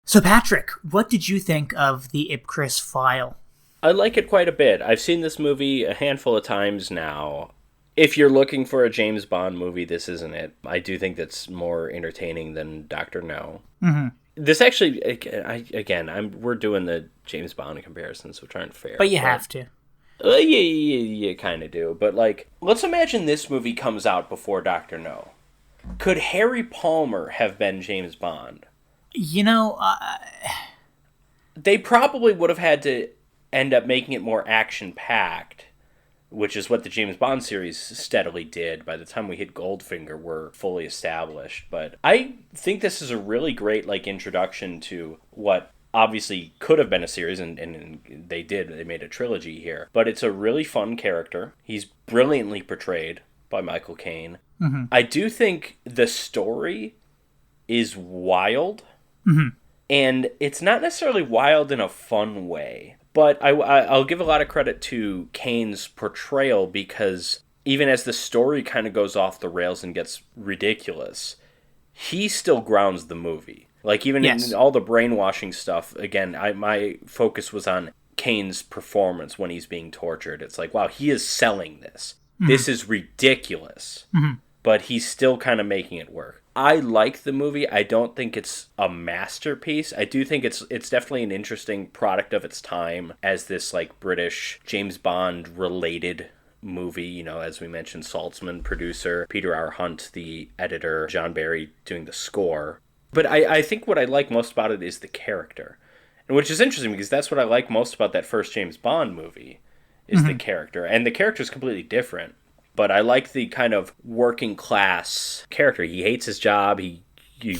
So, Patrick, what did you think of the Ipcress File? I like it quite a bit. I've seen this movie a handful of times now. If you're looking for a James Bond movie, this isn't it. I do think that's more entertaining than Dr. No. Mm-hmm. This actually, we're doing the James Bond comparisons, which aren't fair. But you have to. You kind of do. But, let's imagine this movie comes out before Dr. No. Could Harry Palmer have been James Bond? They probably would have had to end up making it more action-packed, which is what the James Bond series steadily did. By the time we hit Goldfinger, we're fully established. But I think this is a really great, introduction to what obviously could have been a series, and they did. They made a trilogy here. But it's a really fun character. He's brilliantly portrayed by Michael Caine. Mm-hmm. I do think the story is wild. Mm-hmm. And it's not necessarily wild in a fun way. But I'll give a lot of credit to Caine's portrayal, because even as the story kind of goes off the rails and gets ridiculous, he still grounds the movie. Even in all the brainwashing stuff, again, my focus was on Caine's performance when he's being tortured. It's like, wow, he is selling this. Mm-hmm. This is ridiculous. Mm-hmm. But he's still kind of making it work. I like the movie. I don't think it's a masterpiece. I do think it's definitely an interesting product of its time as this British James Bond related movie. As we mentioned, Saltzman, producer, Peter R. Hunt, the editor, John Barry doing the score. But I think what I like most about it is the character. And which is interesting, because that's what I like most about that first James Bond movie, is the character. And the character is completely different. But I like the kind of working class character. He hates his job. He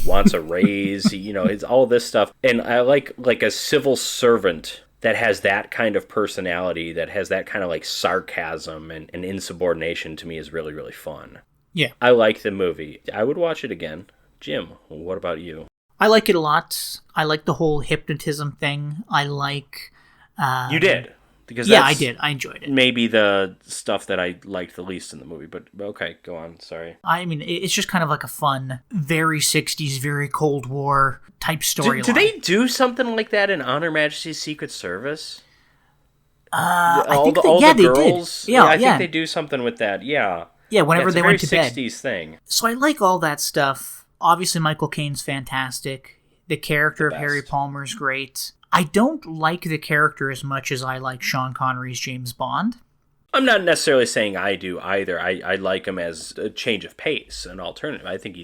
wants a raise. It's all this stuff. And I like a civil servant that has that kind of personality, that has that kind of sarcasm and insubordination. To me is really, really fun. Yeah. I like the movie. I would watch it again. Jim, what about you? I like it a lot. I like the whole hypnotism thing. I like... You did? Because I did. I enjoyed it. Maybe the stuff that I liked the least in the movie, but okay, go on. Sorry. I mean, it's just kind of like a fun, very 60s, very Cold War type storyline. Do they do something like that in On Her Majesty's Secret Service? I think the they girls, did. Yeah, I think they do something with that. Yeah. Yeah, whenever they went to bed. It's a very 60s thing. So I like all that stuff. Obviously, Michael Caine's fantastic. The character of Harry Palmer is great. I don't like the character as much as I like Sean Connery's James Bond. I'm not necessarily saying I do either. I like him as a change of pace, an alternative. I think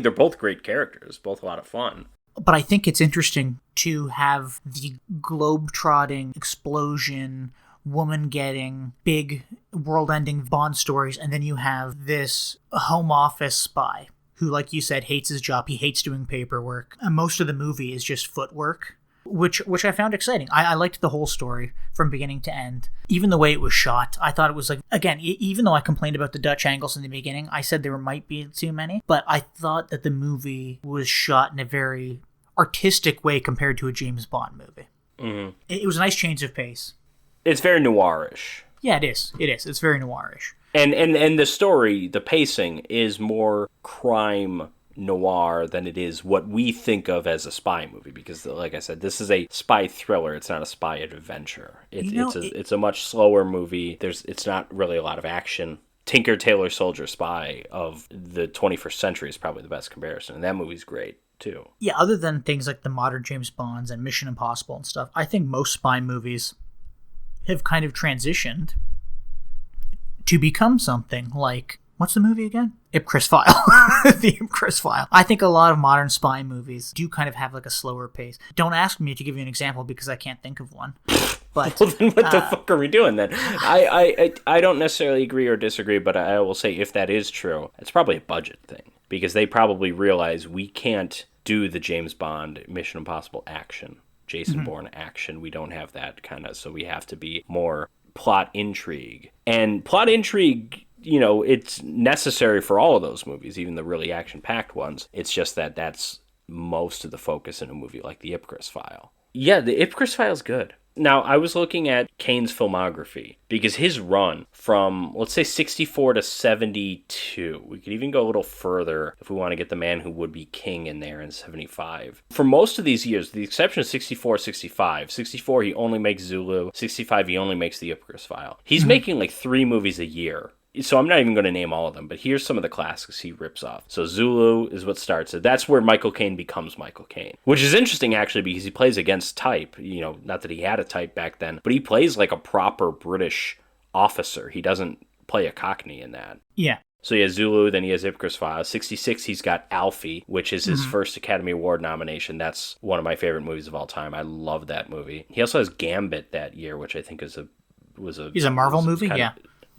they're both great characters, both a lot of fun. But I think it's interesting to have the globe-trotting explosion, woman-getting, big, world-ending Bond stories, and then you have this home office spy who, like you said, hates his job. He hates doing paperwork. And most of the movie is just footwork. Which I found exciting. I liked the whole story from beginning to end. Even the way it was shot, I thought it was again, even though I complained about the Dutch angles in the beginning, I said there might be too many, but I thought that the movie was shot in a very artistic way compared to a James Bond movie. Mm-hmm. It was a nice change of pace. It's very noirish. Yeah, it is. It's very noirish. And the story, the pacing, is more crime noir than it is what we think of as a spy movie, because like I said, this is a spy thriller. It's not a spy adventure. It's a much slower movie. It's not really a lot of action. Tinker Tailor Soldier Spy of the 21st century is probably the best comparison, and that movie's great too. Yeah, other than things like the modern James Bonds and Mission Impossible and stuff, I think most spy movies have kind of transitioned to become something like, what's the movie again? Ipcress File. The Ipcress File. I think a lot of modern spy movies do kind of have a slower pace. Don't ask me to give you an example because I can't think of one. But well, then what the fuck are we doing then? I don't necessarily agree or disagree, but I will say if that is true, it's probably a budget thing. Because they probably realize we can't do the James Bond Mission Impossible action. Jason Bourne action. We don't have that kind of, so we have to be more plot intrigue. And plot intrigue, it's necessary for all of those movies, even the really action-packed ones. It's just that that's most of the focus in a movie like The Ipcress File. Yeah, the Ipcress File is good. Now, I was looking at Caine's filmography because his run from, let's say, 64 to 72, we could even go a little further if we want to get The Man Who Would Be King in there in 75. For most of these years, with the exception of 64, 65, 64 he only makes Zulu, 65 he only makes the Ipcress File. He's making like 3 movies a year. So I'm not even going to name all of them, but here's some of the classics he rips off. So Zulu is what starts it. That's where Michael Caine becomes Michael Caine, which is interesting, actually, because he plays against type. You know, not that he had a type back then, but he plays like a proper British officer. He doesn't play a Cockney in that. Yeah. So he has Zulu, then he has Ipcress File. 66, he's got Alfie, which is his first Academy Award nomination. That's one of my favorite movies of all time. I love that movie. He also has Gambit that year, which I think is a Marvel movie, yeah.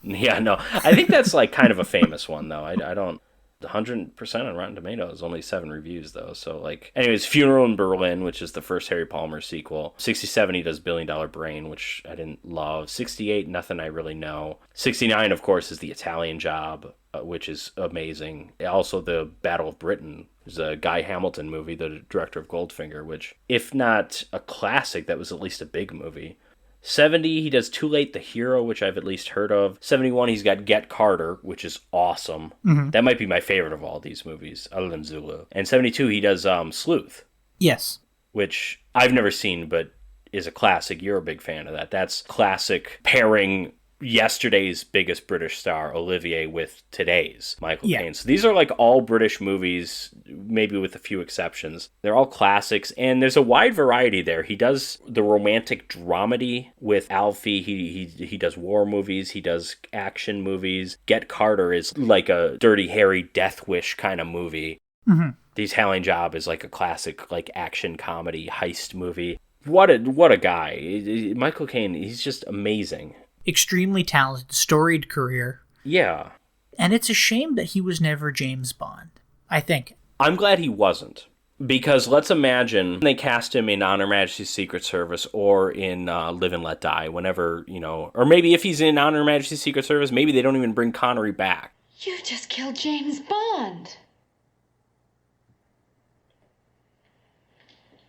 Yeah, no. I think that's like kind of a famous one, though. I don't... 100% on Rotten Tomatoes, only 7 reviews, though. So, like... Anyways, Funeral in Berlin, which is the first Harry Palmer sequel. 67, he does $1 Billion Brain, which I didn't love. 68, Nothing I Really Know. 69, of course, is The Italian Job, which is amazing. Also, The Battle of Britain is a Guy Hamilton movie, the director of Goldfinger, which, if not a classic, that was at least a big movie. 70, he does Too Late the Hero, which I've at least heard of. 71, he's got Get Carter, which is awesome. That might be my favorite of all these movies, other than Zulu. And 72, he does Sleuth. Yes. Which I've never seen, but is a classic. You're a big fan of that. That's classic pairing yesterday's biggest British star, Olivier, with today's Michael Caine. So these are like all British movies, maybe with a few exceptions. They're all classics, and there's a wide variety there. He does the romantic dramedy with Alfie. He does war movies. He does action movies. Get Carter is like a Dirty Harry Death Wish kind of movie. The Italian Job is like a classic like action comedy heist movie. What a guy. Michael Caine, he's just amazing. Extremely talented, storied career. Yeah. And it's a shame that he was never James Bond, I think. I'm glad he wasn't. Because let's imagine they cast him in On Her Majesty's Secret Service or in Live and Let Die, whenever, you know, or maybe if he's in On Her Majesty's Secret Service, maybe they don't even bring Connery back. You just killed James Bond.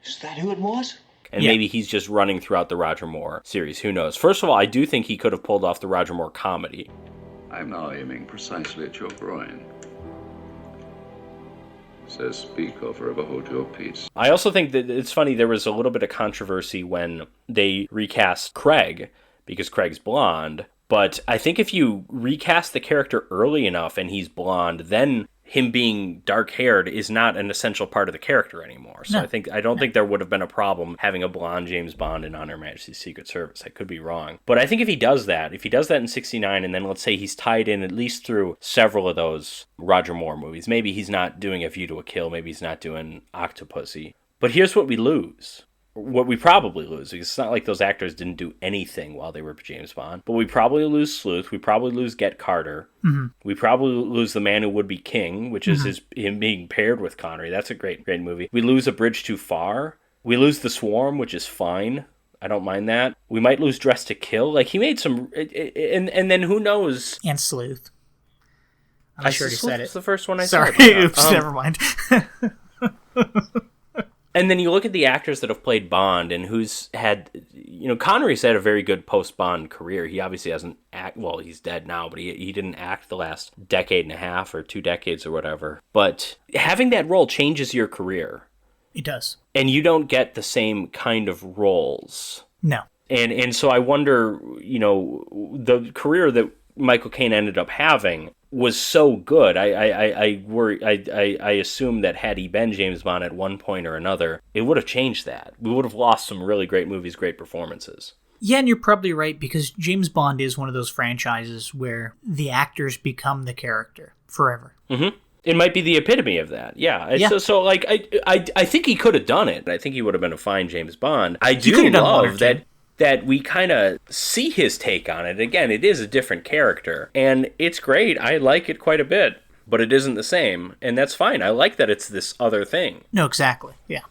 Is that who it was? And maybe he's just running throughout the Roger Moore series. Who knows? First of all, I do think he could have pulled off the Roger Moore comedy. I'm now aiming precisely at your groin. Says speak or forever hold your peace. I also think that it's funny, there was a little bit of controversy when they recast Craig, because Craig's blonde. But I think if you recast the character early enough and he's blonde, then him being dark-haired is not an essential part of the character anymore. So No. I don't think there would have been a problem having a blonde James Bond in On Her Majesty's Secret Service. I could be wrong. But I think if he does that in 69, and then let's say he's tied in at least through several of those Roger Moore movies, maybe he's not doing A View to a Kill, maybe he's not doing Octopussy. But here's what we lose. What we probably lose, because it's not like those actors didn't do anything while they were James Bond, but we probably lose Sleuth, we probably lose Get Carter, we probably lose The Man Who Would Be King, which is him being paired with Connery. That's a great movie. We lose A Bridge Too Far. We lose The Swarm, which is fine. I don't mind that. We might lose Dress to Kill. Like, he made some... And then who knows... And Sleuth. I'm sure he said it. That's the first one I Sorry, said. oops, never mind. And then you look at the actors that have played Bond and who's had, you know, Connery's had a very good post-Bond career. He obviously hasn't well, he's dead now, but he didn't act the last decade and a half or 2 decades or whatever. But having that role changes your career. It does. And you don't get the same kind of roles. No. And so I wonder, you know, the career that Michael Caine ended up having was so good. I worry. I assume that had he been James Bond at one point or another, it would have changed that. We would have lost some really great movies, great performances. Yeah, and you're probably right, because James Bond is one of those franchises where the actors become the character forever. Mm-hmm. It might be the epitome of that. Yeah. So like, I think he could have done it. I think he would have been a fine James Bond. I do love that we kind of see his take on it. Again, it is a different character, and it's great. I like it quite a bit, but it isn't the same, and that's fine. I like that it's this other thing. No, exactly. Yeah.